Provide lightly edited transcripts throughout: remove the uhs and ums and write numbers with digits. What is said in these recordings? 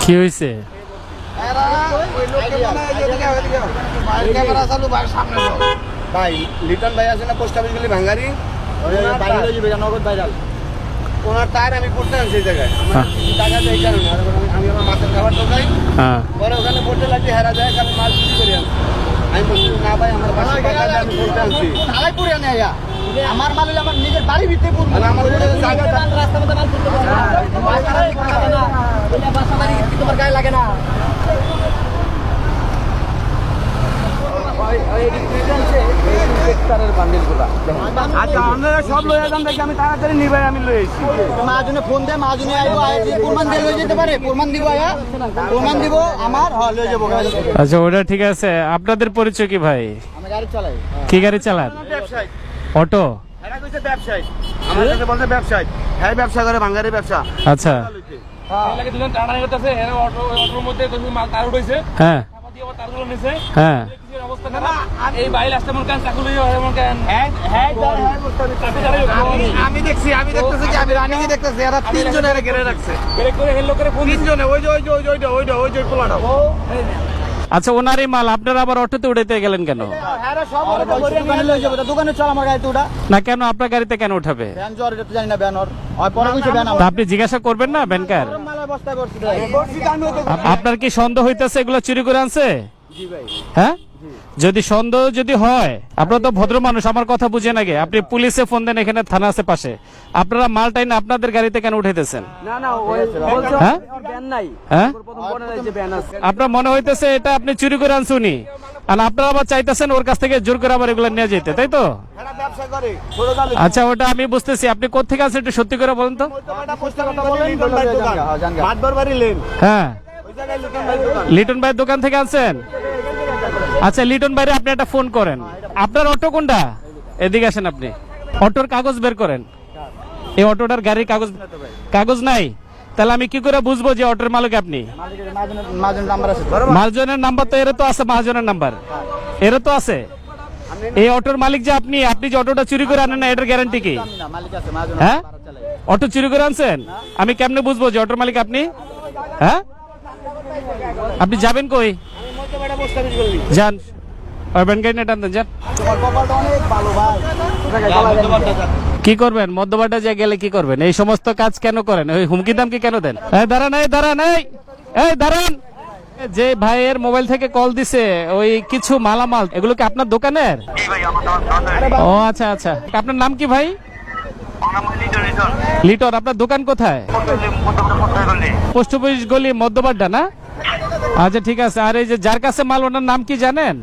কি হয়েছে? ভাই লিটন ভাই আছে না পোস্ট অফিস গলি ভাঙ্গারি, নগদ ভাইরাল ওনার তার আমি করতে আনছি এই জায়গায় টাকা দেয় কারণে আমি আমার মাছের খাবার ঢোকাই পরে ওখানে পড়তে লাগছে হেরা যায় আমি মাল বিক্রি করে আনছি। আমি বলছি না ভাই আমার বাসায় টাকা দিয়ে আমি করতে আনছি ঢালাই করে আনে আমার মাল হলে আমার নিজের বাড়ি ভিতরে পড়বে আমার রাস্তা মতো মাল করতে বাসা বাড়ি তোমার গায়ে লাগে না। সব লয়ে যান দেখি আমি তাড়াতাড়ি নিবাই আমি লয়ে এসেছি মাহাজনে ফোন দেয় মাহাজনে আইবো প্রমাণ দিয়ে লয়ে যেতে পারে প্রমাণ দিব প্রমাণ দিব আমার লয়ে যাবো। আচ্ছা ওটা ঠিক আছে। আপনাদের পরিচয় কি ভাই? আমি গাড়ি চালাই। কি গাড়ি চালান? অটো। ব্যবসায়ী আমার কাছে বলছে ব্যবসায়ী হ্যাঁ ব্যবসা করে ভাঙ্গারি ব্যবসা। আচ্ছা হ্যাঁ হ্যাঁ আমি দেখছি আমি দেখতেছি যে আমি রানিং দেখতেছি এরা তিনজনের ঘিরে রাখছে তিনজনে ওই যে ওই যে ওই যে ওই যে ওই যে পোলাটা। আচ্ছা ওনারই মাল আপনারা আবার অটোতে উঠাইতে গেলেন কেন? দোকানে চল আমার গাড়িতে উঠা না কেন আপনার গাড়িতে কেন উঠাবে? জানি না ব্যানর তা আপনি জিজ্ঞাসা করবেন না ব্যানকার? আপনার কি সন্দেহ হইতেছে এগুলো চুরি করে আনছে? হ্যাঁ যদি সন্দেহ যদি হয় আপনারা তো ভদ্র মানুষ আমার কথা বুঝে নাকি আপনি পুলিশে ফোন দেন এখানে থানা আছে পাশে আপনারা মালটাই না আপনাদের গাড়িতে কেন উঠাইতেছেন? হ্যাঁ আপনার মনে হইতেছে এটা আপনি চুরি করে আনছুনি আর আপনারা আবার চাইতেছেন ওর কাছ থেকে জোর করে আবার এগুলো নিয়ে যেতে তাই তো? আচ্ছা ওটা আমি বুঝতেছি আপনি কোথেকে আছেন একটু সত্যি করে বলেন তো। হ্যাঁ লিটন ভাইয়ের দোকান থেকে আনছেন? আচ্ছা লিটন ভাইরে আপনি একটা ফোন করেন। আপনার অটো কোনটা? এদিকে আসেন আপনি অটোর কাগজ বের করেন। এই অটোটার গাড়ির কাগজ নাই তাহলে আমি কি করে বুঝবো যে অটোর মালিক আপনি? মহাজনের নাম্বার তো এর তো আছে মহাজনের নাম্বার এর তো আছে। এই অটোর মালিক যে আপনি আপনি যে অটোটা চুরি করে আনেন না এটার গ্যারান্টি কি? হ্যাঁ অটো চুরি করে আনছেন আমি কেমনে বুঝবো যে অটোর মালিক আপনি? হ্যাঁ আপনি যাবেন কই? যান কি করবেন? মধ্যবাড্ডা যে গেলে কি করবেন? এই সমস্ত কাজ কেন করেন? ওই হুমকি দামকি কেন দেন? দাঁড়ান এই দাঁড়ান যে ভাইয়ের মোবাইল থেকে কল দিছে ওই কিছু মালামাল এগুলো কি আপনার দোকানের? ও আচ্ছা আচ্ছা আপনার নাম কি ভাই? লিটন। আপনার দোকান কোথায়? পোস্ট অফিস গলি মধ্যবাড্ডা না? আচ্ছা ঠিক আছে। আর এই যে যার কাছে মাল ওনার নাম কি জানেন?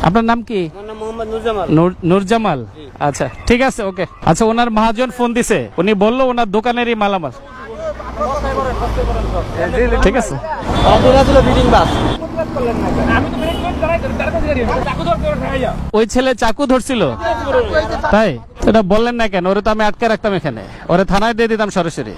আপনার নাম কি? নুরজামাল। আচ্ছা ঠিক আছে ওকে। আচ্ছা ওনার মহাজন ফোন দিছে উনি বললো ওনার দোকানেরই মালামাল ঠিক আছে। ওই ছেলে চাকু ধরছিল তাই এটা বললেন না কেন? ওরে তো আমি আটকে রাখতাম এখানে ওরে থানায় দিয়ে দিতাম সরাসরি।